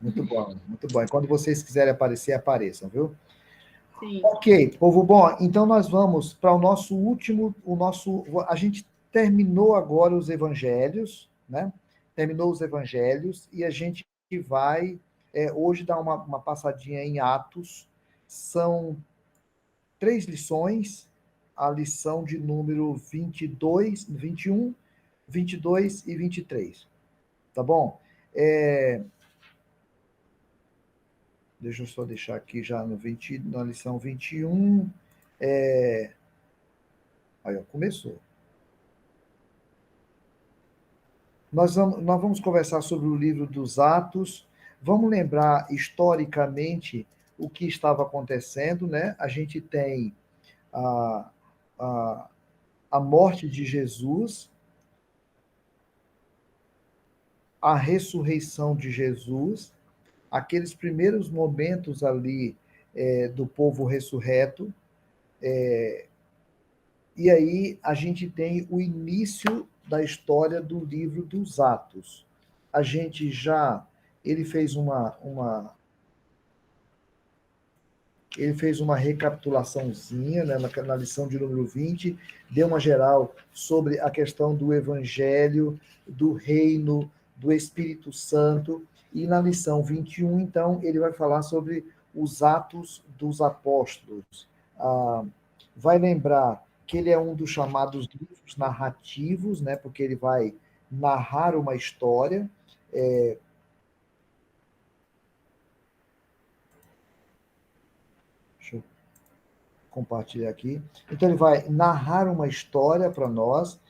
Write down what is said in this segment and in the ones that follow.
Muito bom, muito bom. E quando vocês quiserem aparecer, apareçam, viu? Sim. Ok, povo bom, então nós vamos para o nosso último, a gente terminou agora os evangelhos, né? Terminou os evangelhos e a gente vai hoje dar uma passadinha em Atos. São 3 lições, a lição de número 22, 21, 22 e 23, tá bom? Deixa eu só deixar aqui já na lição 21. Aí, ó, começou. Nós vamos conversar sobre o livro dos Atos. Vamos lembrar historicamente o que estava acontecendo, né? A gente tem a, a, a morte de Jesus, a ressurreição de Jesus, aqueles primeiros momentos ali do povo ressurreto, e aí a gente tem o início da história do livro dos Atos. A gente já, ele fez uma recapitulaçãozinha, né, na lição de número 20, deu uma geral sobre a questão do evangelho, do reino, do Espírito Santo, e na lição 21, então, ele vai falar sobre os Atos dos Apóstolos. Vai lembrar que ele é um dos chamados livros narrativos, né, porque ele vai narrar uma história. Deixa eu compartilhar aqui. Então, ele vai narrar uma história para nós.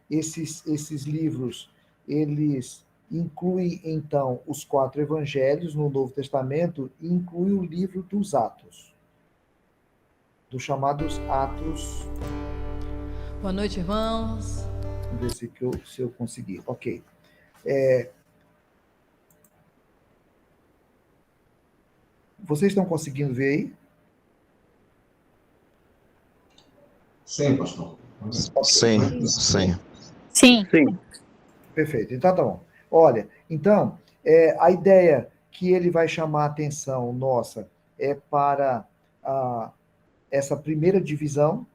Esses livros, eles incluem, então, os 4 evangelhos no Novo Testamento e inclui o livro dos Atos, dos chamados Atos. Boa noite, irmãos. Vamos ver se eu conseguir. Ok. Vocês estão conseguindo ver aí? Sim, pastor. Sim, sim. Sim. Perfeito. Então, tá bom. Olha, então, a ideia que ele vai chamar a atenção nossa é para essa primeira divisão,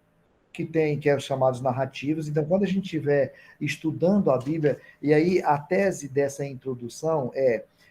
que é os chamados narrativos. Então, quando a gente estiver estudando a Bíblia, e aí a tese dessa introdução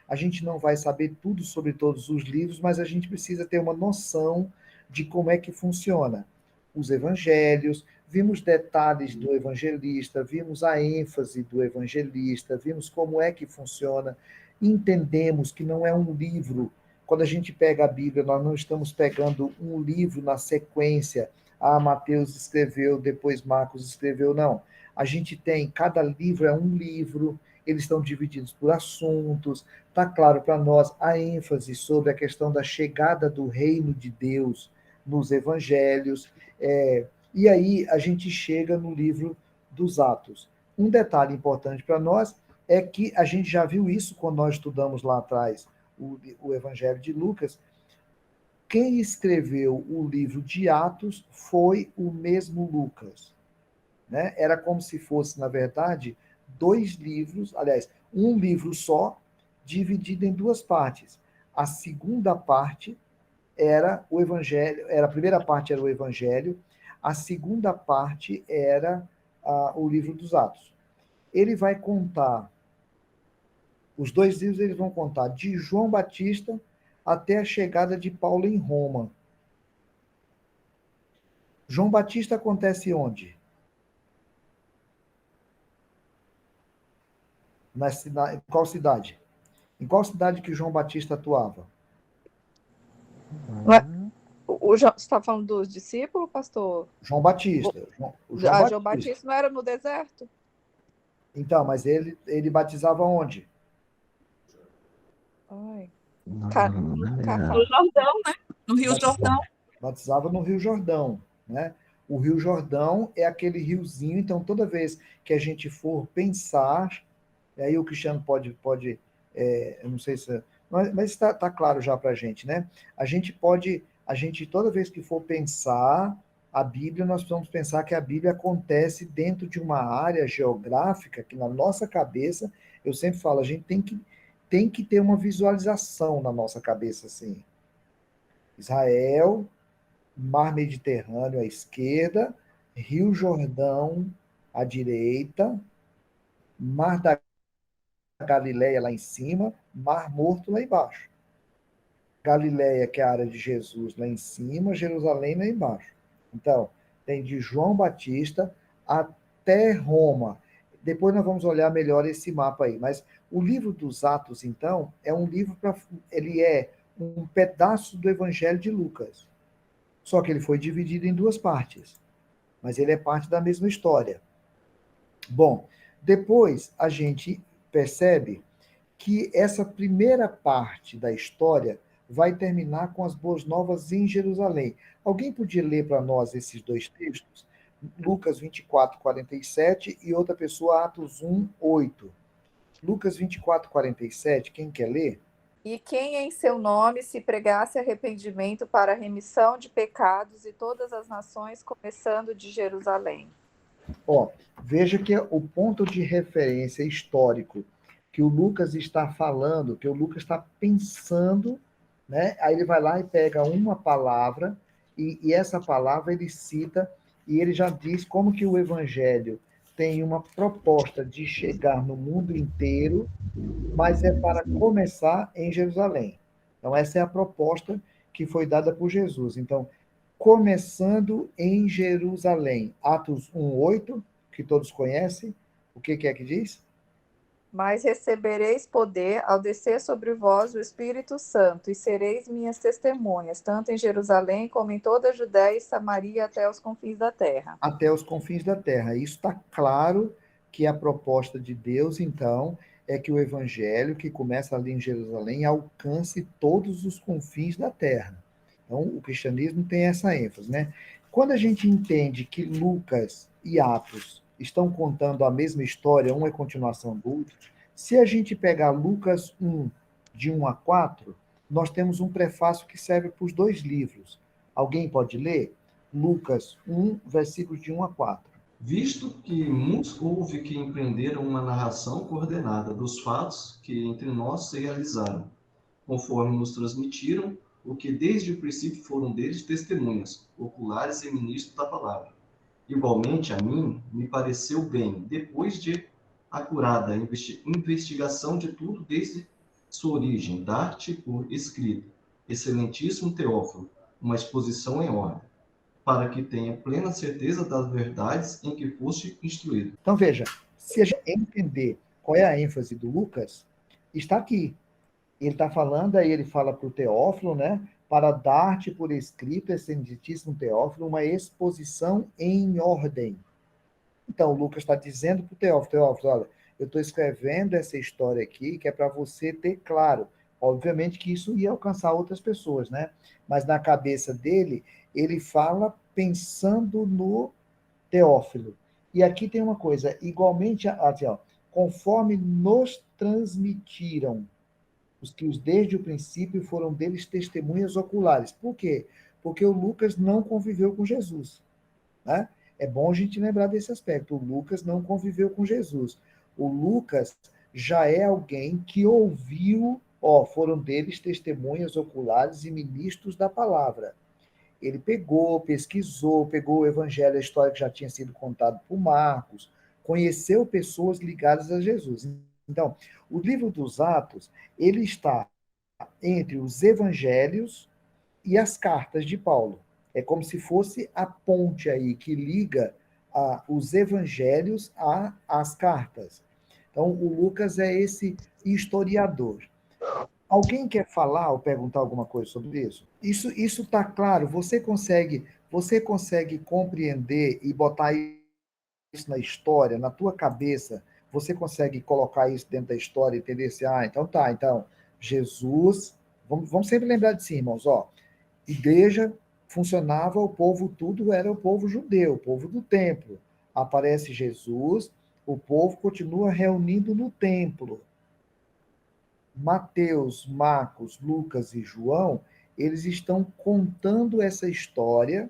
a gente não vai saber tudo sobre todos os livros, mas a gente precisa ter uma noção de como é que funciona os evangelhos, vimos detalhes do evangelista, vimos a ênfase do evangelista, vimos como é que funciona, entendemos que não é um livro. Quando a gente pega a Bíblia, nós não estamos pegando um livro na sequência. Mateus escreveu, depois Marcos escreveu, não. A gente tem, cada livro é um livro, eles estão divididos por assuntos, está claro para nós a ênfase sobre a questão da chegada do reino de Deus nos evangelhos, e aí a gente chega no livro dos Atos. Um detalhe importante para nós é que a gente já viu isso quando nós estudamos lá atrás o Evangelho de Lucas. Quem escreveu o livro de Atos foi o mesmo Lucas, né? Era como se fosse, na verdade, 2 livros, aliás, um livro só, dividido em 2 partes. A segunda parte era o Evangelho, a primeira parte era o Evangelho, a segunda parte era o livro dos Atos. Ele vai contar, os 2 livros eles vão contar de João Batista até a chegada de Paulo em Roma. João Batista acontece onde? Em qual cidade? Em qual cidade que João Batista atuava? Você está falando dos discípulos, pastor? João Batista. João Batista não era no deserto? Então, mas ele batizava onde? No Jordão, né? No Rio Jordão. Batizava no Rio Jordão, né? O Rio Jordão é aquele riozinho, então toda vez que a gente for pensar, aí o Cristiano pode eu não sei se, mas está claro já para a gente, né? A gente toda vez que for pensar a Bíblia, nós precisamos pensar que a Bíblia acontece dentro de uma área geográfica que na nossa cabeça, eu sempre falo, a gente tem que tem que ter uma visualização na nossa cabeça, assim. Israel, Mar Mediterrâneo à esquerda, Rio Jordão à direita, Mar da Galileia lá em cima, Mar Morto lá embaixo. Galileia, que é a área de Jesus, lá em cima, Jerusalém lá embaixo. Então, tem de João Batista até Roma. Depois nós vamos olhar melhor esse mapa aí. Mas o livro dos Atos, então, é um livro ele é um pedaço do Evangelho de Lucas. Só que ele foi dividido em duas partes. Mas ele é parte da mesma história. Bom, depois a gente percebe que essa primeira parte da história vai terminar com as boas novas em Jerusalém. Alguém podia ler para nós esses dois textos? Lucas 24, 47 e outra pessoa, Atos 1, 8. Lucas 24, 47, quem quer ler? E quem em seu nome se pregasse arrependimento para a remissão de pecados e todas as nações, começando de Jerusalém. Ó, veja que o ponto de referência histórico que o Lucas está falando, que o Lucas está pensando, né? Aí ele vai lá e pega uma palavra, e essa palavra ele cita, e ele já diz como que o Evangelho tem uma proposta de chegar no mundo inteiro, mas é para começar em Jerusalém. Então, essa é a proposta que foi dada por Jesus. Então, começando em Jerusalém. Atos 1:8, que todos conhecem. O que é que diz? Mas recebereis poder ao descer sobre vós o Espírito Santo, e sereis minhas testemunhas, tanto em Jerusalém como em toda a Judéia e Samaria até os confins da terra. Até os confins da terra. Isso está claro que a proposta de Deus, então, é que o evangelho, que começa ali em Jerusalém, alcance todos os confins da terra. Então, o cristianismo tem essa ênfase, né? Quando a gente entende que Lucas e Atos estão contando a mesma história, um é continuação do outro, se a gente pegar Lucas 1, de 1 a 4, nós temos um prefácio que serve para os dois livros. Alguém pode ler? Lucas 1, versículos de 1 a 4. Visto que muitos houve que empreenderam uma narração coordenada dos fatos que entre nós se realizaram, conforme nos transmitiram o que desde o princípio foram deles testemunhas, oculares e ministros da palavra. Igualmente a mim me pareceu bem, depois de acurada investigação de tudo desde sua origem, dar-te por escrito, excelentíssimo Teófilo, uma exposição em ordem, para que tenha plena certeza das verdades em que foste instruído. Então, veja, se a gente entender qual é a ênfase do Lucas, está aqui. Ele está falando, aí ele fala para o Teófilo, né? Para dar-te por escrito, excelentíssimo Teófilo, uma exposição em ordem. Então, o Lucas está dizendo para o Teófilo, olha, eu estou escrevendo essa história aqui, que é para você ter claro. Obviamente que isso ia alcançar outras pessoas, né? Mas na cabeça dele, ele fala pensando no Teófilo. E aqui tem uma coisa, igualmente, assim, ó, conforme nos transmitiram, os que desde o princípio foram deles testemunhas oculares. Por quê? Porque o Lucas não conviveu com Jesus, né? É bom a gente lembrar desse aspecto. O Lucas não conviveu com Jesus. O Lucas já é alguém que ouviu, foram deles testemunhas oculares e ministros da palavra. Ele pegou, pesquisou, pegou o evangelho, a história que já tinha sido contada por Marcos, conheceu pessoas ligadas a Jesus. Então, o livro dos Atos, ele está entre os evangelhos e as cartas de Paulo. É como se fosse a ponte aí que liga os evangelhos às cartas. Então, o Lucas é esse historiador. Alguém quer falar ou perguntar alguma coisa sobre isso? Isso está claro. Você consegue compreender e botar isso na história, na tua cabeça? Você consegue colocar isso dentro da história e entender assim, então, Jesus, vamos sempre lembrar disso, irmãos, igreja funcionava, o povo tudo era o povo judeu, o povo do templo. Aparece Jesus, o povo continua reunindo no templo. Mateus, Marcos, Lucas e João, eles estão contando essa história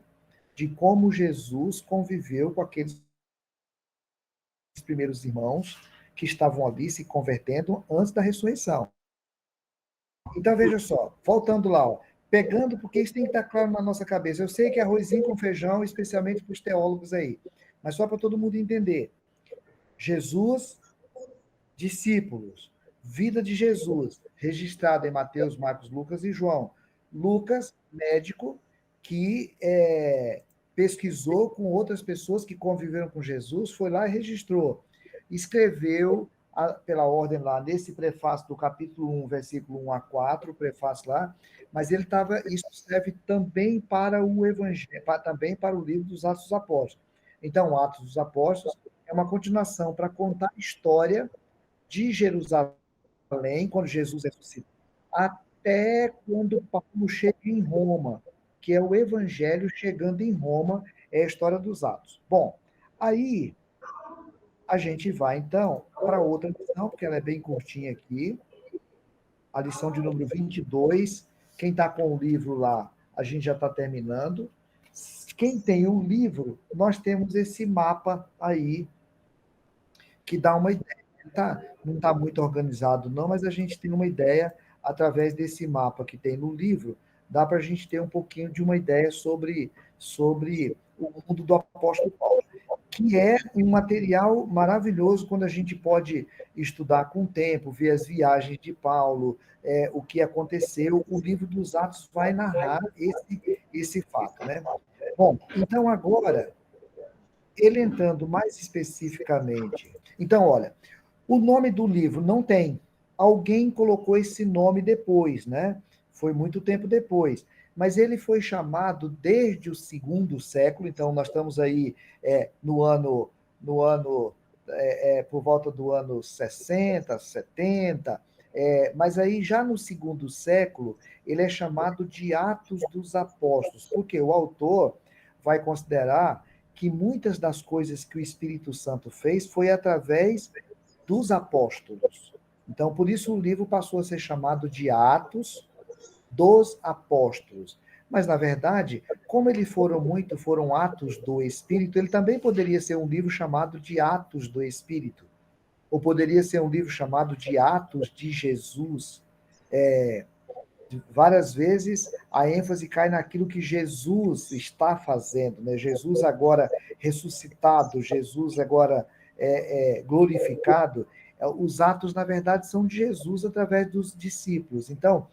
de como Jesus conviveu com aqueles primeiros irmãos que estavam ali se convertendo antes da ressurreição. Então, veja só, voltando lá, ó, pegando, porque isso tem que estar claro na nossa cabeça. Eu sei que é arrozinho com feijão, especialmente para os teólogos aí, mas só para todo mundo entender. Jesus, discípulos, vida de Jesus, registrada em Mateus, Marcos, Lucas e João. Lucas, médico, que pesquisou com outras pessoas que conviveram com Jesus, foi lá e registrou. Escreveu, pela ordem lá, nesse prefácio do capítulo 1, versículo 1 a 4, o prefácio lá, mas isso serve também para o Evangelho, também para o livro dos Atos dos Apóstolos. Então, Atos dos Apóstolos é uma continuação para contar a história de Jerusalém, quando Jesus ressuscitou, até quando Paulo chega em Roma, que é o Evangelho chegando em Roma, é a história dos Atos. Bom, aí a gente vai, então, para outra lição, porque ela é bem curtinha aqui, a lição de número 22. Quem está com o livro lá, a gente já está terminando. Quem tem o livro, nós temos esse mapa aí, que dá uma ideia. Não está muito organizado, não, mas a gente tem uma ideia, através desse mapa que tem no livro, dá para a gente ter um pouquinho de uma ideia sobre o mundo do apóstolo Paulo, que é um material maravilhoso quando a gente pode estudar com o tempo, ver as viagens de Paulo, o que aconteceu. O livro dos Atos vai narrar esse fato, né? Bom, então agora, ele entrando mais especificamente. Então, olha, o nome do livro não tem. Alguém colocou esse nome depois, né? Foi muito tempo depois. Mas ele foi chamado desde o segundo século, então nós estamos aí por volta do ano 60, 70, mas aí já no segundo século ele é chamado de Atos dos Apóstolos, porque o autor vai considerar que muitas das coisas que o Espírito Santo fez foi através dos apóstolos. Então, por isso o livro passou a ser chamado de Atos dos Apóstolos. Mas, na verdade, como eles foram atos do Espírito, ele também poderia ser um livro chamado de Atos do Espírito. Ou poderia ser um livro chamado de Atos de Jesus. Várias vezes a ênfase cai naquilo que Jesus está fazendo, né? Jesus agora ressuscitado, Jesus agora glorificado. Os atos, na verdade, são de Jesus através dos discípulos. Então,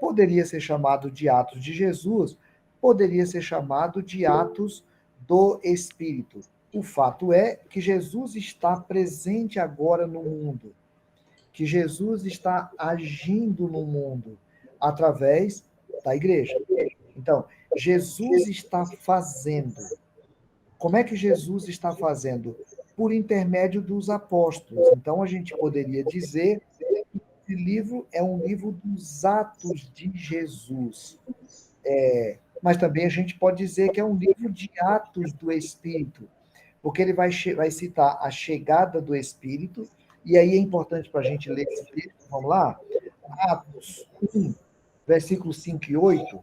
poderia ser chamado de Atos de Jesus, poderia ser chamado de Atos do Espírito. O fato é que Jesus está presente agora no mundo, que Jesus está agindo no mundo através da igreja. Então, Jesus está fazendo. Como é que Jesus está fazendo? Por intermédio dos apóstolos. Então, a gente poderia dizer que esse livro é um livro dos Atos de Jesus. Mas também a gente pode dizer que é um livro de Atos do Espírito, porque ele vai citar a chegada do Espírito, e aí é importante para a gente ler esse texto. Vamos lá? Atos 1, versículos 5 e 8.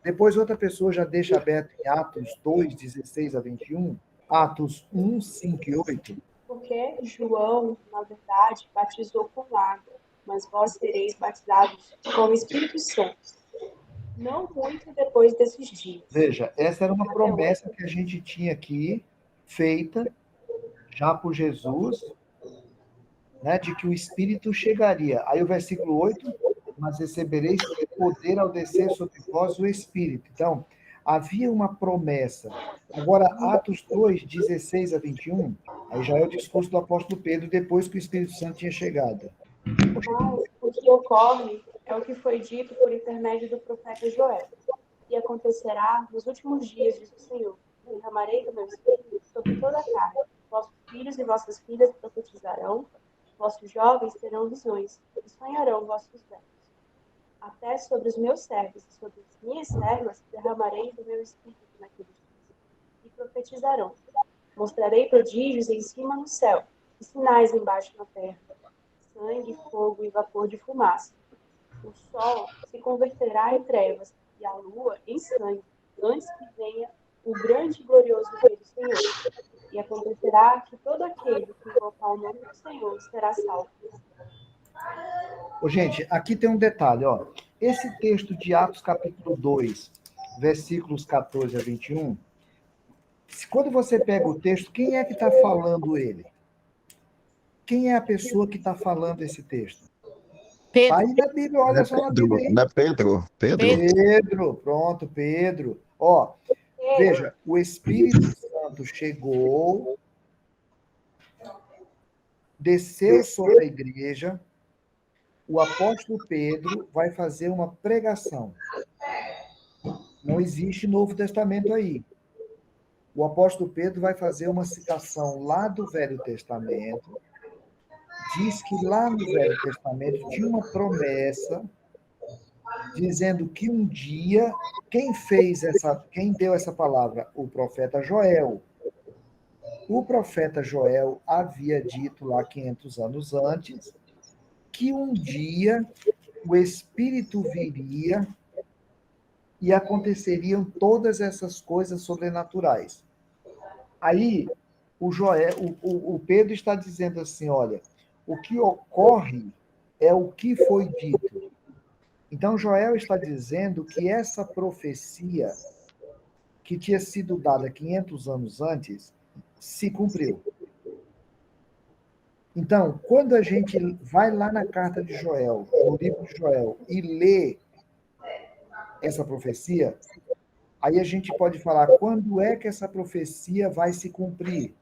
Depois outra pessoa já deixa aberto em Atos 2, 16 a 21. Atos 1, 5 e 8. Porque João, na verdade, batizou com água, mas vós sereis batizados com o Espírito Santo. Não muito depois desses dias. Veja, essa era uma promessa que a gente tinha aqui, feita já por Jesus, né, de que o Espírito chegaria. Aí o versículo 8, mas recebereis poder ao descer sobre vós o Espírito. Então, havia uma promessa. Agora, Atos 2, 16 a 21, aí já é o discurso do apóstolo Pedro, depois que o Espírito Santo tinha chegado. Mas o que ocorre é o que foi dito por intermédio do profeta Joel. E acontecerá nos últimos dias, diz o Senhor, derramarei do meu Espírito sobre toda a carne. Vossos filhos e vossas filhas profetizarão, vossos jovens terão visões, e sonharão vossos velhos. Até sobre os meus servos e sobre as minhas servas derramarei do meu Espírito naqueles dias, e profetizarão. Mostrarei prodígios em cima no céu, e sinais embaixo na terra, sangue, fogo e vapor de fumaça. O sol se converterá em trevas, e a lua em sangue, antes que venha o grande e glorioso Rei do Senhor. E acontecerá que todo aquele que invocar o nome do Senhor será salvo. Gente, aqui tem um detalhe, ó. Esse texto de Atos, capítulo 2, versículos 14 a 21, quando você pega o texto, quem é que está falando ele? Quem é a pessoa que está falando esse texto? Pedro. Aí na Bíblia, Não olha é só na Pedro, Bíblia aí. não é Pedro? Pedro? Pedro, pronto, Pedro. Ó, veja, o Espírito Santo chegou, desceu sobre a igreja, o apóstolo Pedro vai fazer uma pregação. Não existe Novo Testamento aí. O apóstolo Pedro vai fazer uma citação lá do Velho Testamento. Diz que lá no Velho Testamento tinha uma promessa dizendo que um dia quem deu essa palavra? O profeta Joel. O profeta Joel havia dito lá 500 anos antes que um dia o Espírito viria e aconteceriam todas essas coisas sobrenaturais. Aí o Pedro está dizendo assim, olha, o que ocorre é o que foi dito. Então Joel está dizendo que essa profecia que tinha sido dada 500 anos antes se cumpriu. Então, quando a gente vai lá na carta de Joel, no livro de Joel, e lê essa profecia, aí a gente pode falar quando é que essa profecia vai se cumprir.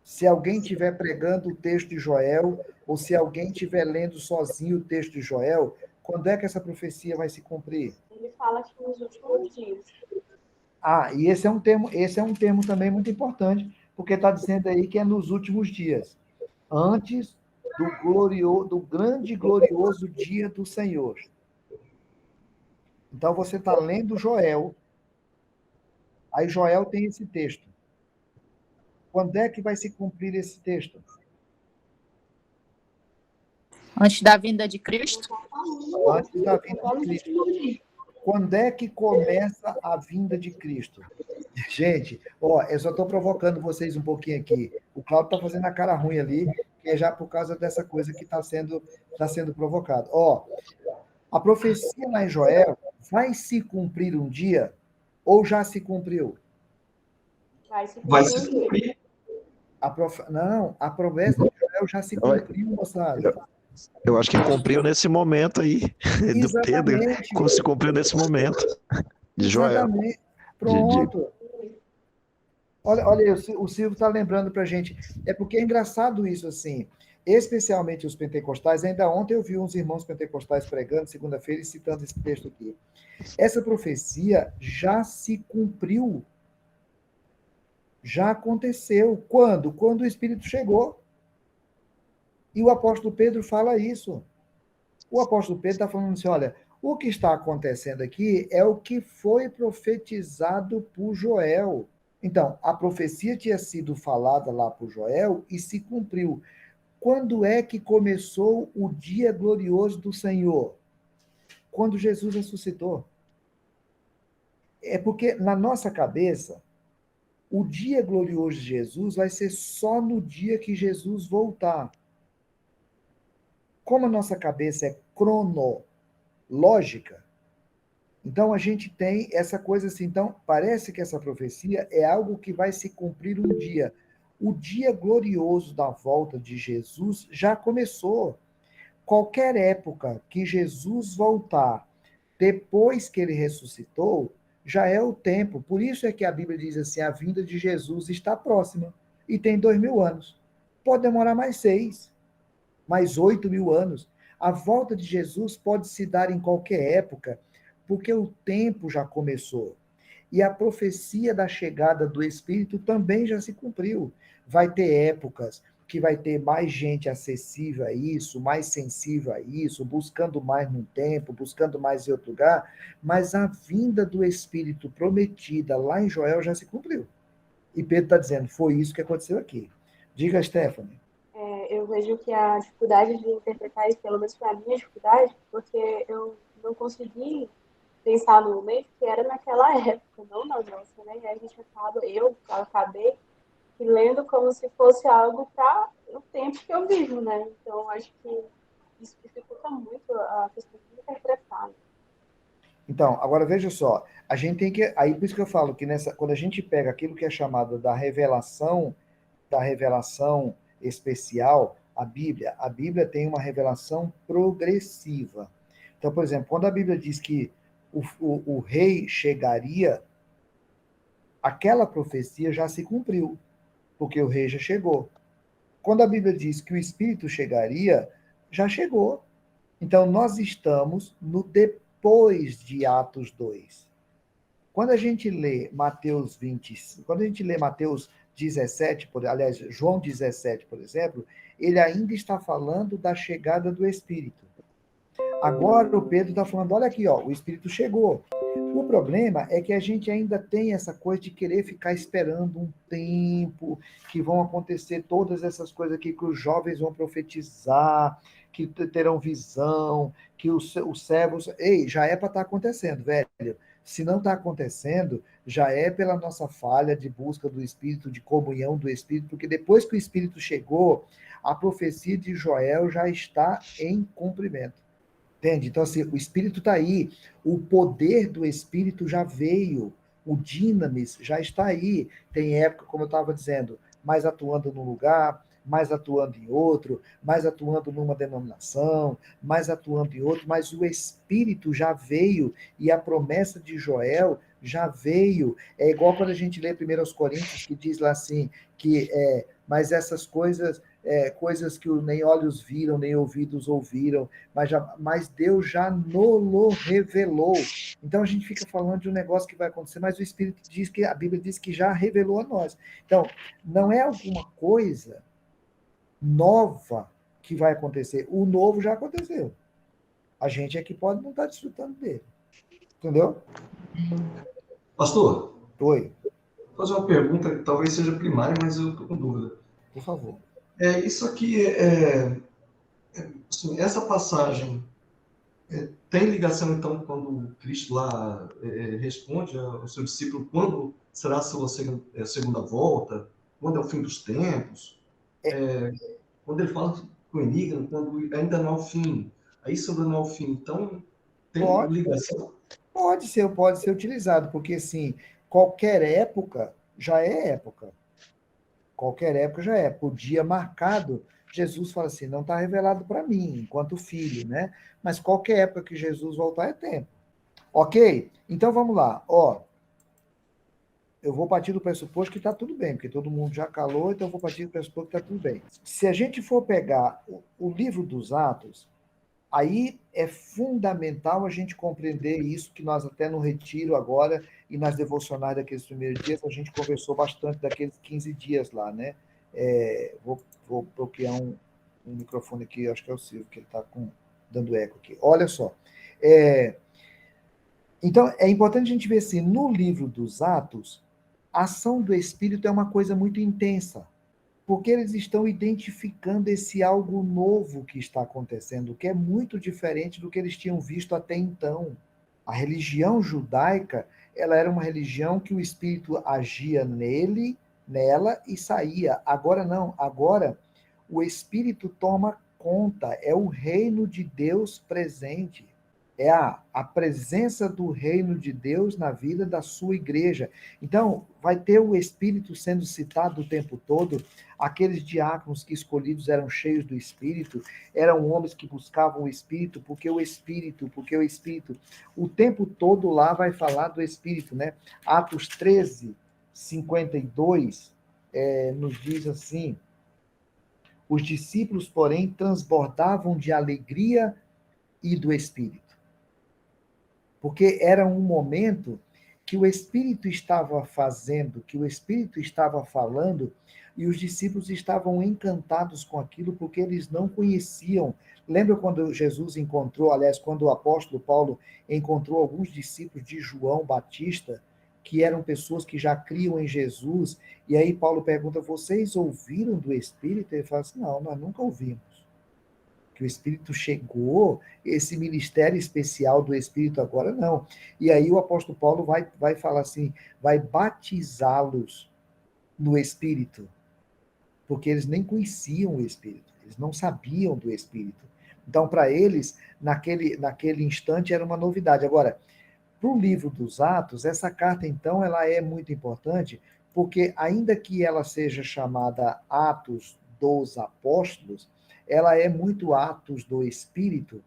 Se alguém estiver pregando o texto de Joel, ou se alguém estiver lendo sozinho o texto de Joel, quando é que essa profecia vai se cumprir? Ele fala que nos últimos dias. Ah, e esse é um termo também muito importante, porque está dizendo aí que é nos últimos dias, antes do grande e glorioso dia do Senhor. Então você está lendo Joel, aí Joel tem esse texto. Quando é que vai se cumprir esse texto? Antes da vinda de Cristo? Antes da vinda de Cristo. Quando é que começa a vinda de Cristo? Gente, ó, eu só estou provocando vocês um pouquinho aqui. O Cláudio está fazendo a cara ruim ali, que é já por causa dessa coisa que está sendo provocado. Ó, a profecia lá em Joel vai se cumprir um dia ou já se cumpriu? Vai se cumprir. Não, a promessa de Joel já se cumpriu, moçada. Eu acho que cumpriu nesse momento aí, do Pedro, Exatamente. se cumpriu nesse momento, de Joel. Exatamente. Pronto. Olha aí, o Silvio está lembrando para a gente. É porque é engraçado isso, assim. Especialmente os pentecostais. Ainda ontem eu vi uns irmãos pentecostais pregando, segunda-feira, e citando esse texto aqui. Essa profecia já se cumpriu. Já aconteceu. Quando? Quando o Espírito chegou. E o apóstolo Pedro fala isso. O apóstolo Pedro está falando assim, olha, o que está acontecendo aqui é o que foi profetizado por Joel. Então, a profecia tinha sido falada lá por Joel e se cumpriu. Quando é que começou o dia glorioso do Senhor? Quando Jesus ressuscitou. É porque, na nossa cabeça, o dia glorioso de Jesus vai ser só no dia que Jesus voltar. Como a nossa cabeça é cronológica, então a gente tem essa coisa assim. Então, parece que essa profecia é algo que vai se cumprir um dia. O dia glorioso da volta de Jesus já começou. Qualquer época que Jesus voltar, depois que ele ressuscitou, já é o tempo. Por isso é que a Bíblia diz assim, a vinda de Jesus está próxima. E tem 2000 anos. Pode demorar mais 6, mais 8.000 anos. A volta de Jesus pode se dar em qualquer época, porque o tempo já começou. E a profecia da chegada do Espírito também já se cumpriu. Vai ter épocas que vai ter mais gente acessível a isso, mais sensível a isso, buscando mais num tempo, buscando mais em outro lugar, mas a vinda do Espírito prometida lá em Joel já se cumpriu. E Pedro está dizendo, foi isso que aconteceu aqui. Diga, Stephanie. Eu vejo que a dificuldade de interpretar isso, pelo menos para mim, é dificuldade, porque eu não consegui pensar no momento que era naquela época, não na nossa, né? E a gente acabei lendo como se fosse algo para o tempo que eu vivo, né? Então, acho que isso dificulta muito a questão de interpretado. Então, agora veja só, a gente tem que, aí por isso que eu falo que quando a gente pega aquilo que é chamado da revelação especial, a Bíblia tem uma revelação progressiva. Então, por exemplo, quando a Bíblia diz que o rei chegaria, aquela profecia já se cumpriu, porque o rei já chegou. Quando a Bíblia diz que o Espírito chegaria, já chegou. Então, nós estamos no depois de Atos 2. Quando a gente lê Mateus 20, quando a gente lê Mateus 17, aliás, João 17, por exemplo, ele ainda está falando da chegada do Espírito. Agora o Pedro está falando, olha aqui, ó, o Espírito chegou. O problema é que a gente ainda tem essa coisa de querer ficar esperando um tempo, que vão acontecer todas essas coisas aqui, que os jovens vão profetizar, que terão visão, que os servos... Ei, já é para estar acontecendo, velho. Se não está acontecendo, já é pela nossa falha de busca do Espírito, de comunhão do Espírito, porque depois que o Espírito chegou, a profecia de Joel já está em cumprimento. Entende? Então, assim, o Espírito está aí, o poder do Espírito já veio, o dinamis já está aí. Tem época, como eu estava dizendo, mais atuando num lugar, mais atuando em outro, mais atuando numa denominação, mais atuando em outro, mas o Espírito já veio e a promessa de Joel já veio. É igual quando a gente lê 1 Coríntios, que diz lá assim, mas essas coisas... coisas que nem olhos viram, nem ouvidos ouviram, mas Deus já nos revelou. Então a gente fica falando de um negócio que vai acontecer, mas o Espírito diz que, a Bíblia diz que já revelou a nós. Então, não é alguma coisa nova que vai acontecer. O novo já aconteceu. A gente é que pode não estar desfrutando dele. Entendeu? Pastor, Oi, vou fazer uma pergunta que talvez seja primária, mas eu estou com dúvida. por favor. Isso aqui, assim, essa passagem tem ligação, então, quando Cristo lá responde ao seu discípulo quando será a sua segunda volta, quando é o fim dos tempos, quando ele fala com o enigma, quando ainda não é o fim, aí sobre não é o fim, então tem ligação? Pode ser utilizado, porque assim, qualquer época já é época. Qualquer época já é. Por dia marcado, Jesus fala assim, não está revelado para mim, enquanto filho, né? Mas qualquer época que Jesus voltar é tempo. Ok? Então vamos lá. Ó, eu vou partir do pressuposto que está tudo bem, porque todo mundo já calou, então eu vou partir do pressuposto que está tudo bem. Se a gente for pegar o livro dos Atos, aí é fundamental a gente compreender isso, que nós até no retiro agora e nas devocionais daqueles primeiros dias, a gente conversou bastante daqueles 15 dias lá, né? Vou bloquear um microfone aqui, acho que é o Silvio, que ele está dando eco aqui. Olha só. Então, é importante a gente ver assim, no livro dos Atos, a ação do Espírito é uma coisa muito intensa, porque eles estão identificando esse algo novo que está acontecendo, que é muito diferente do que eles tinham visto até então. A religião judaica, ela era uma religião que o Espírito agia nela e saía. Agora não, agora o Espírito toma conta, é o reino de Deus presente. É a presença do reino de Deus na vida da sua igreja. Então, vai ter o Espírito sendo citado o tempo todo. Aqueles diáconos que escolhidos eram cheios do Espírito, eram homens que buscavam o Espírito, porque o Espírito, o tempo todo lá vai falar do Espírito, né? Atos 13, 52, nos diz assim, os discípulos, porém, transbordavam de alegria e do Espírito. Porque era um momento que o Espírito estava fazendo, que o Espírito estava falando, e os discípulos estavam encantados com aquilo, porque eles não conheciam. Lembra quando Jesus encontrou, aliás, quando o apóstolo Paulo encontrou alguns discípulos de João Batista, que eram pessoas que já criam em Jesus, e aí Paulo pergunta, vocês ouviram do Espírito? Ele fala assim, não, nós nunca ouvimos. Que o Espírito chegou, esse ministério especial do Espírito agora não. E aí o apóstolo Paulo vai falar assim, vai batizá-los no Espírito, porque eles nem conheciam o Espírito, eles não sabiam do Espírito. Então, para eles, naquele instante, era uma novidade. Agora, para o livro dos Atos, essa carta, então, ela é muito importante, porque ainda que ela seja chamada Atos dos Apóstolos, ela é muito Atos do Espírito,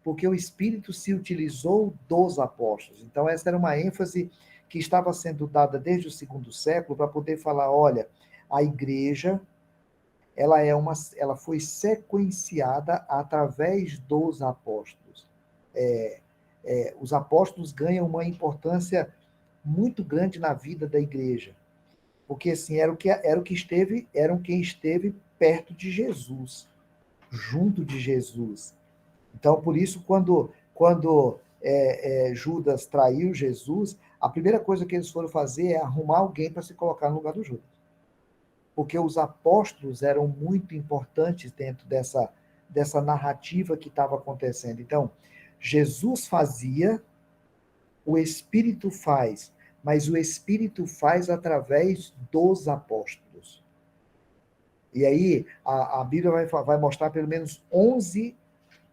porque o Espírito se utilizou dos apóstolos. Então, essa era uma ênfase que estava sendo dada desde o segundo século para poder falar, olha, a igreja, ela foi sequenciada através dos apóstolos. Os apóstolos ganham uma importância muito grande na vida da igreja, porque assim eram quem esteve perto de Jesus, junto de Jesus. Então, por isso, quando Judas traiu Jesus, a primeira coisa que eles foram fazer é arrumar alguém para se colocar no lugar do Judas. Porque os apóstolos eram muito importantes dentro dessa narrativa que estava acontecendo. Então, Jesus fazia, o Espírito faz, mas o Espírito faz através dos apóstolos. E aí, a Bíblia vai mostrar pelo menos 11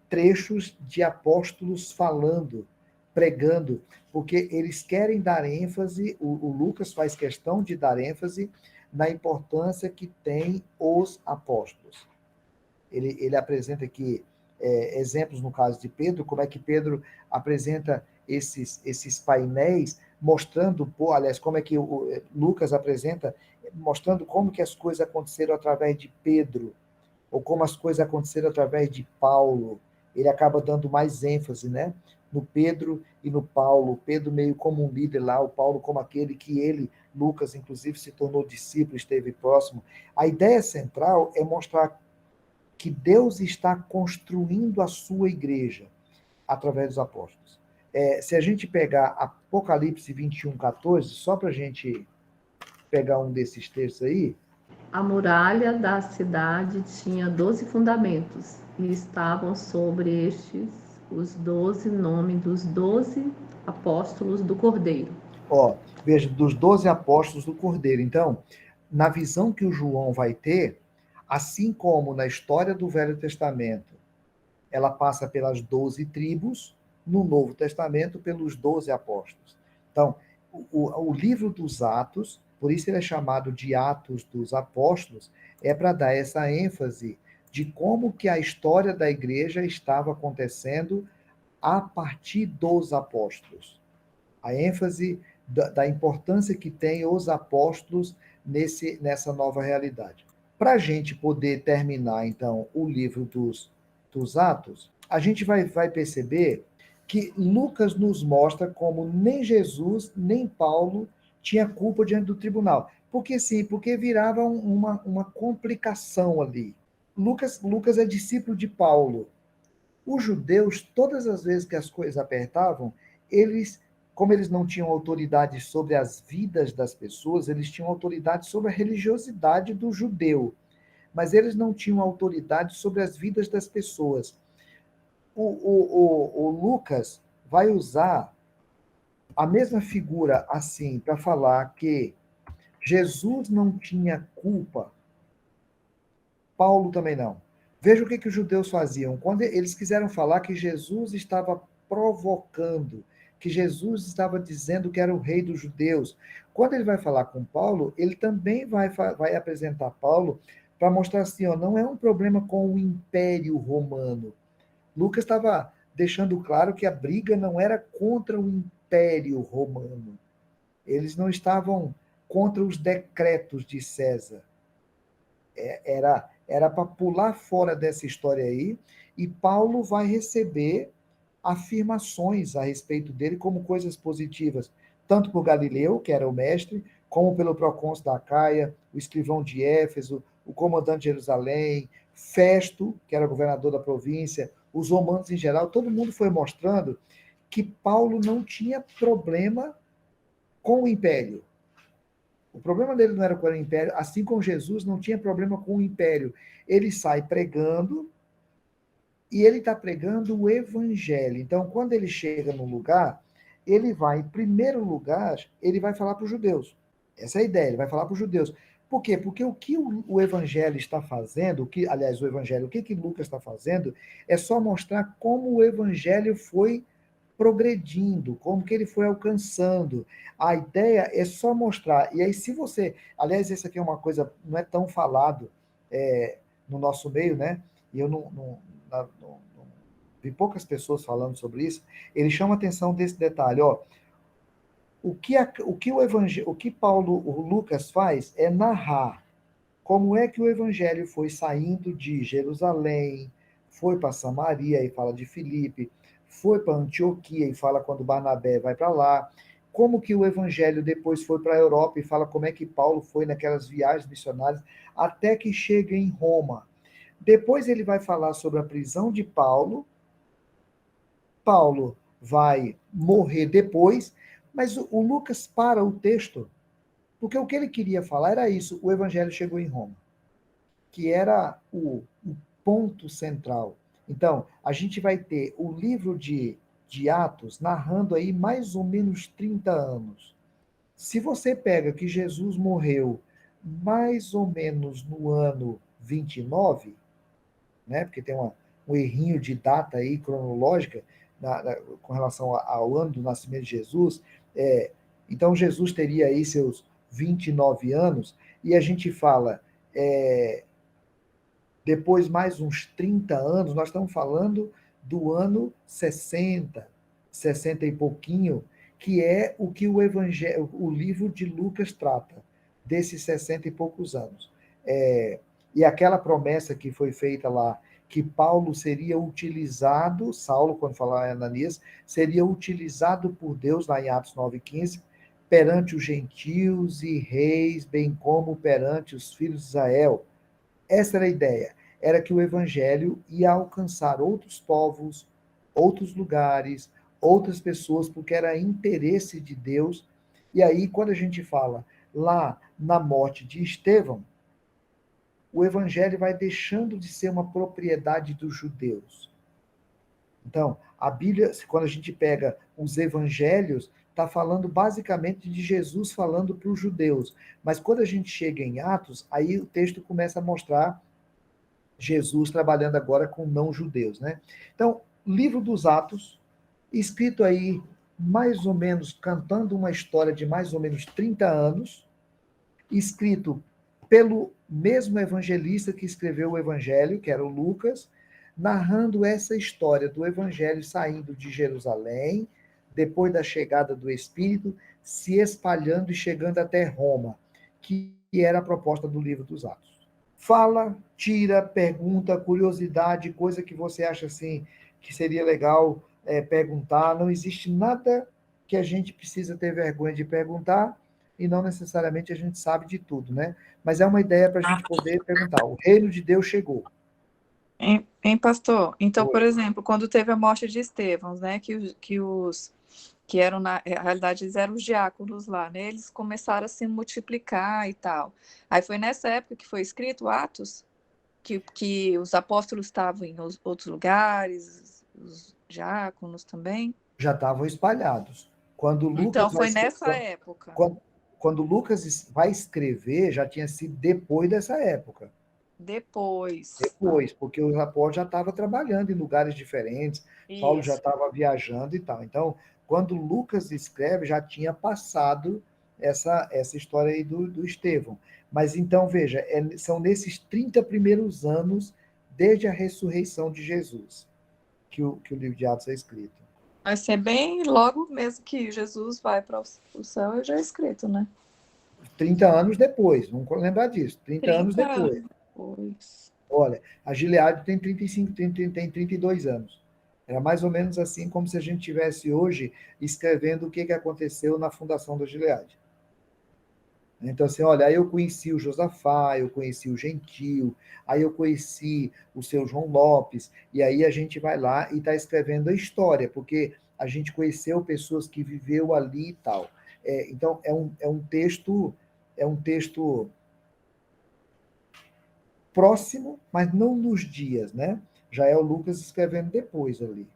trechos de apóstolos falando, pregando, porque eles querem dar ênfase, o Lucas faz questão de dar ênfase na importância que tem os apóstolos. Ele apresenta aqui exemplos no caso de Pedro, como é que Pedro apresenta esses painéis, mostrando, aliás, como é que o Lucas apresenta, mostrando como que as coisas aconteceram através de Pedro, ou como as coisas aconteceram através de Paulo. Ele acaba dando mais ênfase, né? No Pedro e no Paulo. Pedro meio como um líder lá, o Paulo como aquele que ele, Lucas, inclusive, se tornou discípulo, esteve próximo. A ideia central é mostrar que Deus está construindo a sua igreja através dos apóstolos. Se a gente pegar Apocalipse 21:14, só para a gente pegar um desses textos aí. A muralha da cidade tinha 12 fundamentos, e estavam sobre estes os 12 nomes dos 12 apóstolos do Cordeiro. Veja, dos 12 apóstolos do Cordeiro. Então, na visão que o João vai ter, assim como na história do Velho Testamento, ela passa pelas 12 tribos, no Novo Testamento, pelos 12 apóstolos. Então, o livro dos Atos, por isso ele é chamado de Atos dos Apóstolos, é para dar essa ênfase de como que a história da igreja estava acontecendo a partir dos apóstolos. A ênfase da importância que tem os apóstolos nessa nova realidade. Para a gente poder terminar, então, o livro dos Atos, a gente vai perceber que Lucas nos mostra como nem Jesus, nem Paulo tinha culpa diante do tribunal. Porque sim, porque virava uma complicação ali. Lucas é discípulo de Paulo. Os judeus, todas as vezes que as coisas apertavam, como eles não tinham autoridade sobre as vidas das pessoas, eles tinham autoridade sobre a religiosidade do judeu, mas eles não tinham autoridade sobre as vidas das pessoas. O Lucas vai usar a mesma figura assim para falar que Jesus não tinha culpa, Paulo também não. Veja o que os judeus faziam. Quando eles quiseram falar que Jesus estava provocando, que Jesus estava dizendo que era o rei dos judeus. Quando ele vai falar com Paulo, ele também vai apresentar Paulo para mostrar assim, não é um problema com o Império Romano. Lucas estava deixando claro que a briga não era contra o Império Romano. Eles não estavam contra os decretos de César. Era para pular fora dessa história aí, e Paulo vai receber afirmações a respeito dele como coisas positivas, tanto por Galileu, que era o mestre, como pelo procônsul da Acaia, o escrivão de Éfeso, o comandante de Jerusalém, Festo, que era governador da província, os romanos em geral, todo mundo foi mostrando que Paulo não tinha problema com o império. O problema dele não era com o império, assim como Jesus não tinha problema com o império. Ele sai pregando, e ele está pregando o evangelho. Então, quando ele chega num lugar, ele vai, em primeiro lugar, ele vai falar para os judeus. Essa é a ideia, ele vai falar para os judeus. Por quê? Porque o que o Evangelho está fazendo, aliás, o Evangelho, o que Lucas está fazendo, é só mostrar como o Evangelho foi progredindo, como que ele foi alcançando. A ideia é só mostrar. E aí, se você. Aliás, isso aqui é uma coisa, não é tão falado no nosso meio, né? E eu não vi poucas pessoas falando sobre isso. Ele chama atenção desse detalhe, ó. O que o Lucas faz é narrar como é que o evangelho foi saindo de Jerusalém, foi para Samaria e fala de Filipe, foi para Antioquia e fala quando Barnabé vai para lá, como que o evangelho depois foi para a Europa e fala como é que Paulo foi naquelas viagens missionárias até que chega em Roma. Depois ele vai falar sobre a prisão de Paulo. Paulo vai morrer depois, mas o Lucas para o texto, porque o que ele queria falar era isso: o evangelho chegou em Roma, que era o ponto central. Então, a gente vai ter o livro de Atos narrando aí mais ou menos 30 anos. Se você pega que Jesus morreu mais ou menos no ano 29, né, porque tem um errinho de data aí cronológica com relação ao ano do nascimento de Jesus, então Jesus teria aí seus 29 anos, e a gente fala, depois mais uns 30 anos, nós estamos falando do ano 60 e pouquinho, que é o que o livro de Lucas trata, desses 60 e poucos anos. E aquela promessa que foi feita lá, que Paulo seria utilizado, Saulo, quando falar em Ananias, seria utilizado por Deus, lá em Atos 9,15, perante os gentios e reis, bem como perante os filhos de Israel. Essa era a ideia, era que o evangelho ia alcançar outros povos, outros lugares, outras pessoas, porque era interesse de Deus. E aí, quando a gente fala lá na morte de Estevão, o evangelho vai deixando de ser uma propriedade dos judeus. Então, a Bíblia, quando a gente pega os evangelhos, está falando basicamente de Jesus falando para os judeus. Mas quando a gente chega em Atos, aí o texto começa a mostrar Jesus trabalhando agora com não-judeus, né? Então, livro dos Atos, escrito aí mais ou menos, cantando uma história de mais ou menos 30 anos, escrito pelo mesmo evangelista que escreveu o evangelho, que era o Lucas, narrando essa história do evangelho saindo de Jerusalém, depois da chegada do Espírito, se espalhando e chegando até Roma, que era a proposta do livro dos Atos. Fala, tira, pergunta, curiosidade, coisa que você acha assim que seria legal perguntar. Não existe nada que a gente precisa ter vergonha de perguntar, e não necessariamente a gente sabe de tudo, né? Mas é uma ideia para a gente poder perguntar. O reino de Deus chegou. Hein, pastor? Então, Oi. por exemplo, quando teve a morte de Estevão, né, que eram, na realidade, eles eram os diáconos lá, né? Eles começaram a se multiplicar e tal. Aí foi nessa época que foi escrito Atos, que os apóstolos estavam em outros lugares, os diáconos também. Já estavam espalhados. Quando Lucas Então, foi nessa época. Quando Lucas vai escrever, já tinha sido depois dessa época. Depois, porque os apóstolos já estavam trabalhando em lugares diferentes, Paulo já estava viajando e tal. Então, quando Lucas escreve, já tinha passado essa história aí do Estevão. Mas então, veja, são nesses 30 primeiros anos, desde a ressurreição de Jesus, que o livro de Atos é escrito. Vai ser bem logo mesmo que Jesus vai para o céu, já é escrito, né? 30 anos depois, vamos lembrar disso, 30 anos depois. Olha, a Gileade tem 35, tem 32 anos. Era mais ou menos assim como se a gente tivesse hoje escrevendo o que aconteceu na fundação da Gileade. Então, assim, olha, aí eu conheci o Josafá, eu conheci o Gentil, aí eu conheci o seu João Lopes, e aí a gente vai lá e está escrevendo a história, porque a gente conheceu pessoas que viveu ali e tal. Então, é um texto próximo, mas não nos dias, né? Já é o Lucas escrevendo depois ali.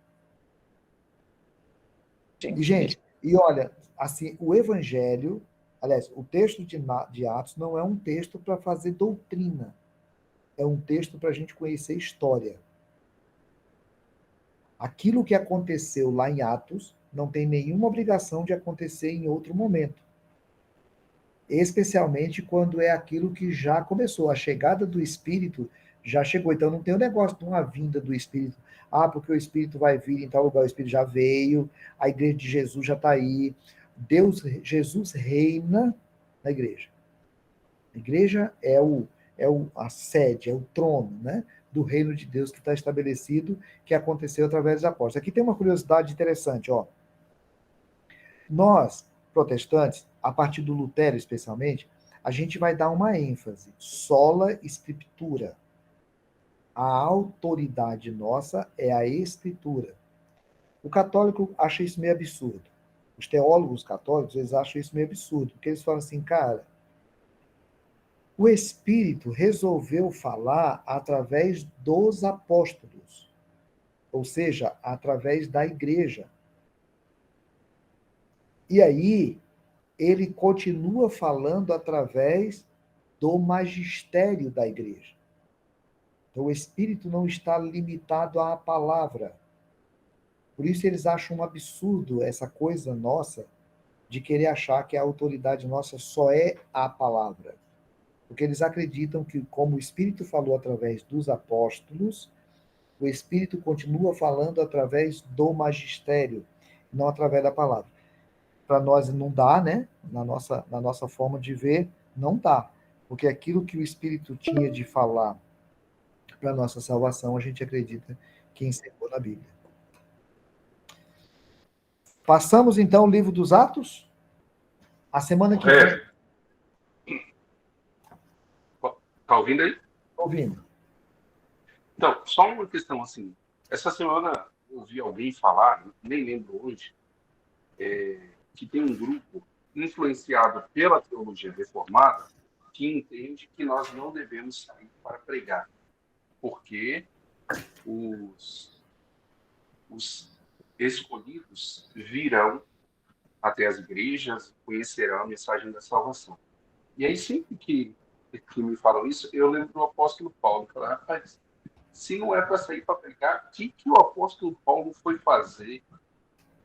E, gente, e olha, assim, o Evangelho Aliás, o texto de Atos não é um texto para fazer doutrina. É um texto para a gente conhecer história. Aquilo que aconteceu lá em Atos não tem nenhuma obrigação de acontecer em outro momento. Especialmente quando é aquilo que já começou. A chegada do Espírito já chegou. Então não tem o negócio de uma vinda do Espírito. Ah, porque o Espírito vai vir em tal lugar. O Espírito já veio, a igreja de Jesus já está aí. Jesus reina na igreja. A igreja é a sede, é o trono, né, do reino de Deus que está estabelecido, que aconteceu através dos apóstolos. Aqui tem uma curiosidade interessante, ó. Nós, protestantes, a partir do Lutero especialmente, a gente vai dar uma ênfase. Sola Scriptura. A autoridade nossa é a Escritura. O católico acha isso meio absurdo. Os teólogos católicos, eles acham isso meio absurdo, porque eles falam assim, cara, o Espírito resolveu falar através dos apóstolos, ou seja, através da igreja. E aí, ele continua falando através do magistério da igreja. Então, o Espírito não está limitado à palavra. Por isso, eles acham um absurdo essa coisa nossa de querer achar que a autoridade nossa só é a palavra. Porque eles acreditam que, como o Espírito falou através dos apóstolos, o Espírito continua falando através do magistério, não através da palavra. Para nós não dá, né? Na nossa forma de ver, não dá. Porque aquilo que o Espírito tinha de falar para a nossa salvação, a gente acredita que encerrou na Bíblia. Passamos, então, o livro dos Atos? A semana que vem... Tá ouvindo aí? Ouvindo. Então, só uma questão assim. Essa semana eu ouvi alguém falar, nem lembro hoje, que tem um grupo influenciado pela teologia reformada que entende que nós não devemos sair para pregar, porque os escolhidos virão até as igrejas, conhecerão a mensagem da salvação. E aí, sempre que me falam isso, eu lembro do apóstolo Paulo. Falar, rapaz, se não é para sair para pregar, o que o apóstolo Paulo foi fazer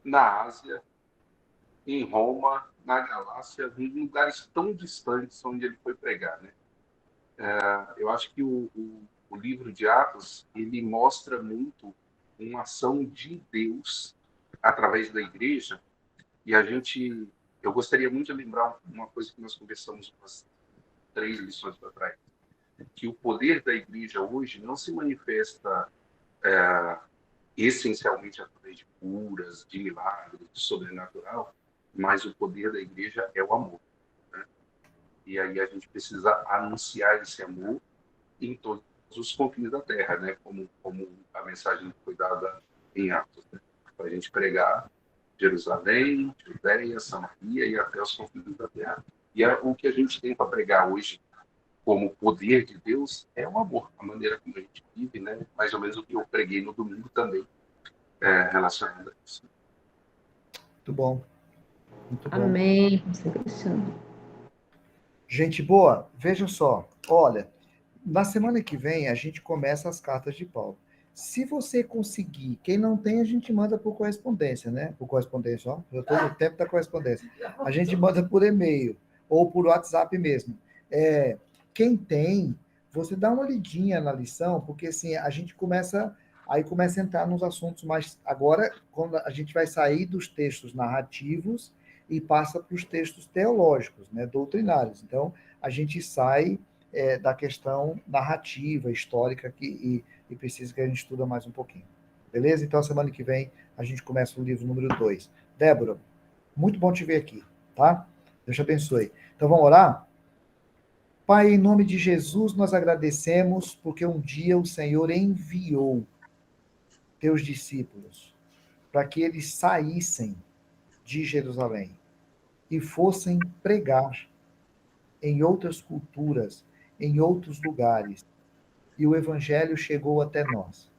na Ásia, em Roma, na Galácia, em lugares tão distantes onde ele foi pregar, né? Eu acho que o livro de Atos, ele mostra muito uma ação de Deus através da igreja, e eu gostaria muito de lembrar uma coisa que nós conversamos umas 3 lições para trás, que o poder da igreja hoje não se manifesta essencialmente através de curas, de milagres, de sobrenatural, mas o poder da igreja é o amor, né? E aí a gente precisa anunciar esse amor em todos os confins da terra, né? Como a mensagem foi dada em Atos, né? Para a gente pregar Jerusalém, Judéia, Samaria e até os confins da terra. E o que a gente tem para pregar hoje como poder de Deus é o amor, a maneira como a gente vive, né? Mais ou menos o que eu preguei no domingo também, relacionado a isso. Muito bom. Muito bom. Amém, São Cristiano. Gente boa, veja só. Olha, na semana que vem a gente começa as cartas de Paulo. Se você conseguir, quem não tem, a gente manda por correspondência, né? Por correspondência, ó. Eu estou no tempo da correspondência. A gente manda por e-mail ou por WhatsApp mesmo. Quem tem, você dá uma lidinha na lição, porque assim, a gente começa a entrar nos assuntos mais... Agora, quando a gente vai sair dos textos narrativos e passa para os textos teológicos, né, doutrinários. Então, a gente sai da questão narrativa, histórica, e precisa que a gente estuda mais um pouquinho. Beleza? Então, semana que vem, a gente começa o livro número 2. Débora, muito bom te ver aqui, tá? Deus te abençoe. Então, vamos orar? Pai, em nome de Jesus, nós agradecemos porque um dia o Senhor enviou teus discípulos para que eles saíssem de Jerusalém e fossem pregar em outras culturas, em outros lugares. E o Evangelho chegou até nós.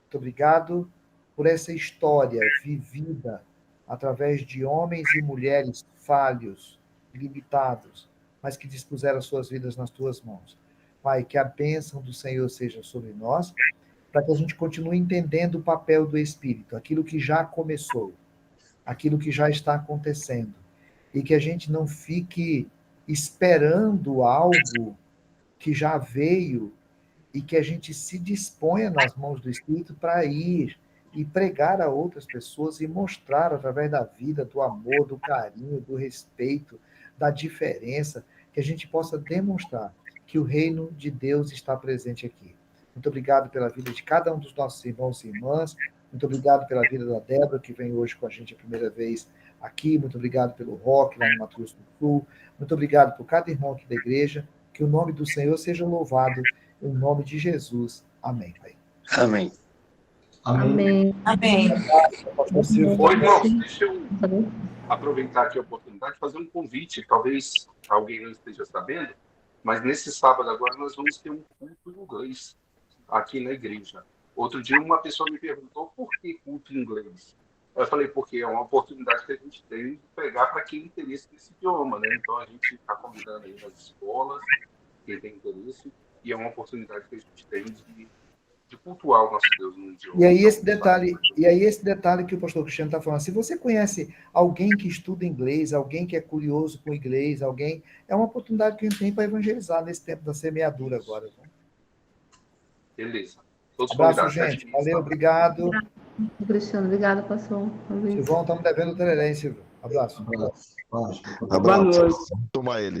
Muito obrigado por essa história vivida através de homens e mulheres falhos, limitados, mas que dispuseram as suas vidas nas tuas mãos. Pai, que a bênção do Senhor seja sobre nós, para que a gente continue entendendo o papel do Espírito, aquilo que já começou, aquilo que já está acontecendo, e que a gente não fique esperando algo que já veio e que a gente se disponha nas mãos do Espírito para ir e pregar a outras pessoas e mostrar através da vida, do amor, do carinho, do respeito, da diferença, que a gente possa demonstrar que o reino de Deus está presente aqui. Muito obrigado pela vida de cada um dos nossos irmãos e irmãs. Muito obrigado pela vida da Débora, que vem hoje com a gente a primeira vez aqui. Muito obrigado pelo Roque, lá no Mato Grosso do Sul. Muito obrigado por cada irmão aqui da igreja. Que o nome do Senhor seja louvado, em nome de Jesus. Amém, Pai. Amém. Amém. Amém. Oi, irmãos, deixa eu aproveitar aqui a oportunidade de fazer um convite. Talvez alguém não esteja sabendo, mas nesse sábado agora nós vamos ter um culto em inglês aqui na igreja. Outro dia uma pessoa me perguntou por que culto em inglês. Eu falei, porque é uma oportunidade que a gente tem de pegar para quem tem interesse nesse idioma, né? Então a gente está convidando aí nas escolas, quem tem interesse, e é uma oportunidade que a gente tem de cultuar o nosso Deus no idioma. E aí esse detalhe que o pastor Cristiano está falando, se você conhece alguém que estuda inglês, alguém que é curioso com inglês, é uma oportunidade que a gente tem para evangelizar nesse tempo da semeadura agora. Né? Beleza. Todos Abraço, convidados, gente. Valeu, obrigado. Cristiano, obrigada, pastor. Silvão, estamos devendo o tererém, Silvão. Abraço. Abraço. Toma ele.